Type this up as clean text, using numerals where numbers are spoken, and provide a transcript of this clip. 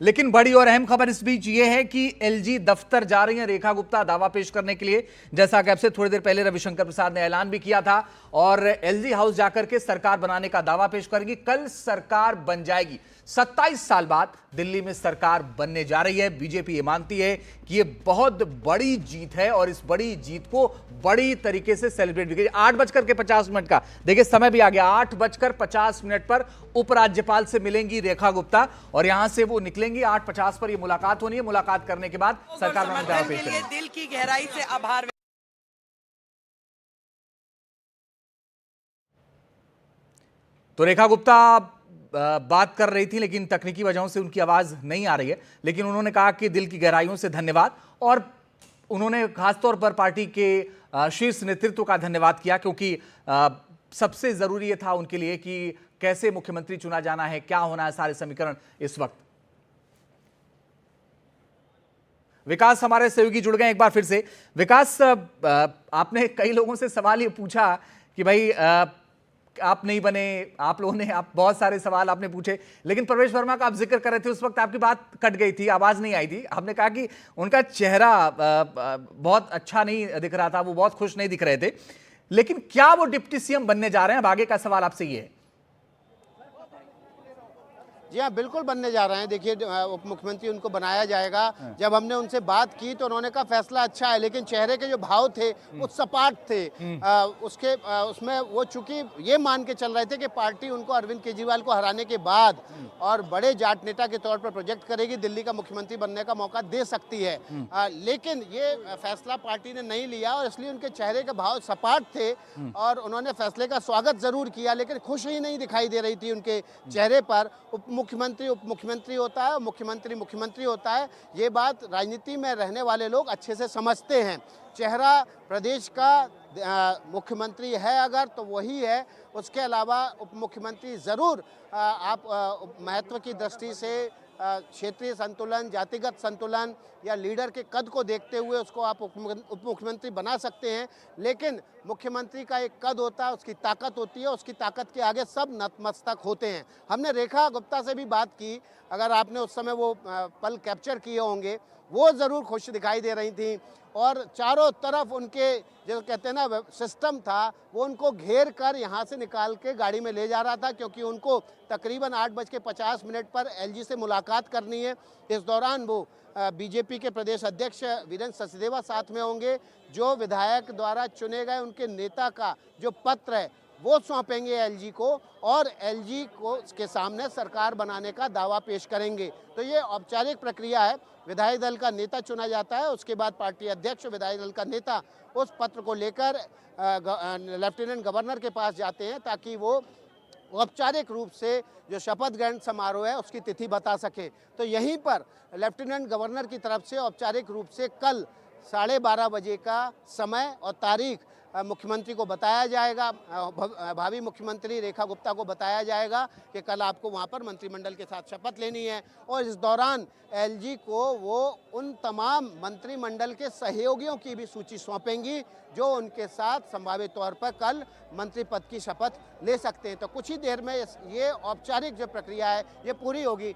लेकिन बड़ी और अहम खबर इस बीच ये है कि एलजी दफ्तर जा रही हैं रेखा गुप्ता दावा पेश करने के लिए। जैसा कि आपसे थोड़ी देर पहले रविशंकर प्रसाद ने ऐलान भी किया था और एलजी हाउस जाकर के सरकार बनाने का दावा पेश करेगी। कल सरकार बन जाएगी। 27 साल बाद दिल्ली में सरकार बनने जा रही है। बीजेपी ये मानती है कि ये बहुत बड़ी जीत है और इस बड़ी जीत को बड़ी तरीके से सेलिब्रेट भी कीजिए। 8:50 का देखिए समय भी आ गया। 8:50 पर उपराज्यपाल से मिलेंगी रेखा गुप्ता और यहां से वो निकलेंगी। 8:50 पर ये मुलाकात होनी है। मुलाकात करने के बाद सरकार बनाने का दावा पेश करेगी। दिल की गहराई से आभार। तो रेखा गुप्ता बात कर रही थी लेकिन तकनीकी वजहों से उनकी आवाज नहीं आ रही है, लेकिन उन्होंने कहा कि दिल की गहराइयों से धन्यवाद और उन्होंने खासतौर पर पार्टी के शीर्ष नेतृत्व का धन्यवाद किया क्योंकि सबसे जरूरी ये था उनके लिए कि कैसे मुख्यमंत्री चुना जाना है, क्या होना है, सारे समीकरण इस वक्त। विकास हमारे सहयोगी जुड़ गए एक बार फिर से। विकास, आपने कई लोगों से सवाल ये पूछा कि भाई आप नहीं बने, आप लोगों ने बहुत सारे सवाल आपने पूछे, लेकिन प्रवेश वर्मा का आप जिक्र कर रहे थे, उस वक्त आपकी बात कट गई थी, आवाज नहीं आई थी। आपने कहा कि उनका चेहरा बहुत अच्छा नहीं दिख रहा था, वो बहुत खुश नहीं दिख रहे थे, लेकिन क्या वो डिप्टी सीएम बनने जा रहे हैं? अब आगे का सवाल आपसे ये है। जी हाँ, बिल्कुल बनने जा रहे हैं। देखिए, उप मुख्यमंत्री उनको बनाया जाएगा। जब हमने उनसे बात की तो उन्होंने कहा फैसला अच्छा है, लेकिन चेहरे के जो भाव थे वो सपाट थे। उसमें वो चूंकि ये मान के चल रहे थे कि पार्टी उनको अरविंद केजरीवाल को हराने के बाद और बड़े जाट नेता के तौर पर प्रोजेक्ट करेगी, दिल्ली का मुख्यमंत्री बनने का मौका दे सकती है। लेकिन ये फैसला पार्टी ने नहीं लिया और इसलिए उनके चेहरे के भाव सपाट थे और उन्होंने फैसले का स्वागत जरूर किया, लेकिन खुशी नहीं दिखाई दे रही थी उनके चेहरे पर। मुख्यमंत्री उप मुख्यमंत्री होता है, मुख्यमंत्री मुख्यमंत्री होता है, ये बात राजनीति में रहने वाले लोग अच्छे से समझते हैं। चेहरा प्रदेश का मुख्यमंत्री है अगर तो वही है, उसके अलावा उप मुख्यमंत्री ज़रूर आप महत्व की दृष्टि से क्षेत्रीय संतुलन, जातिगत संतुलन या लीडर के कद को देखते हुए उसको आप उप मुख्यमंत्री बना सकते हैं, लेकिन मुख्यमंत्री का एक कद होता है, उसकी ताकत होती है, उसकी ताकत के आगे सब नतमस्तक होते हैं। हमने रेखा गुप्ता से भी बात की, अगर आपने उस समय वो पल कैप्चर किए होंगे, वो ज़रूर खुश दिखाई दे रही थी और चारों तरफ उनके जो कहते हैं ना सिस्टम था वो उनको घेर कर यहाँ से निकाल के गाड़ी में ले जा रहा था, क्योंकि उनको तकरीबन 8:50 पर एलजी से मुलाकात करनी है। इस दौरान वो बीजेपी के प्रदेश अध्यक्ष वीरेंद्र सचदेवा साथ में होंगे, जो विधायक द्वारा चुने गए उनके नेता का जो पत्र है वो सौंपेंगे एलजी को और एलजी को के सामने सरकार बनाने का दावा पेश करेंगे। तो ये औपचारिक प्रक्रिया है। विधायक दल का नेता चुना जाता है, उसके बाद पार्टी अध्यक्ष विधायक दल का नेता उस पत्र को लेकर लेफ्टिनेंट गवर्नर के पास जाते हैं ताकि वो औपचारिक रूप से जो शपथ ग्रहण समारोह है उसकी तिथि बता सके। तो यहीं पर लेफ्टिनेंट गवर्नर की तरफ से औपचारिक रूप से कल 12:30 बजे का समय और तारीख मुख्यमंत्री को बताया जाएगा, भावी मुख्यमंत्री रेखा गुप्ता को बताया जाएगा कि कल आपको वहां पर मंत्रिमंडल के साथ शपथ लेनी है और इस दौरान एलजी को वो उन तमाम मंत्रिमंडल के सहयोगियों की भी सूची सौंपेंगी जो उनके साथ संभावित तौर पर कल मंत्री पद की शपथ ले सकते हैं। तो कुछ ही देर में ये औपचारिक जो प्रक्रिया है ये पूरी होगी।